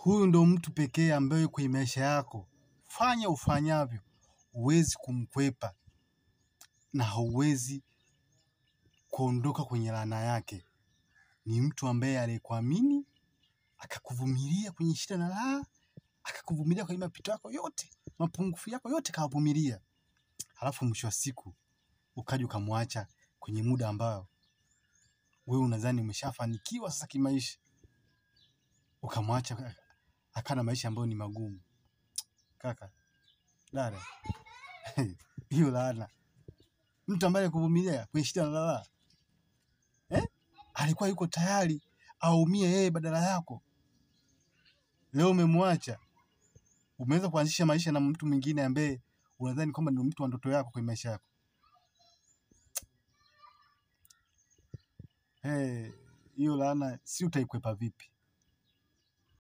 Huyu ndo mtu pekee ambaye kwenye maisha yako, fanya ufanyavyo, huwezi kumkwepa na hauwezi kuondoka kwenye laana yake. Ni mtu ambaye alikuamini, akakuvumilia kwenye shida na raha, akakuvumilia kwenye mapito yako yote, mapungufu yako yote kavumilia. Halafu mwisho wa siku ukaja ukamwacha kwenye muda ambao wewe unadhani umeshafanikiwa sasa kimaisha, ukamwacha akana maisha ambayo ni magumu. Kaka, dada, hiyo laana. Mtu ambaye alikuvumilia kwenye shida na raha, alikuwa yuko tayari aumie yeye badala yako. Leo umemwacha, umeweza kuanzisha maisha na mtu mwingine ambaye unadhani kwamba ni mtu wa ndoto yako kwenye maisha yako. Hiyo laana si utaikwepa vipi?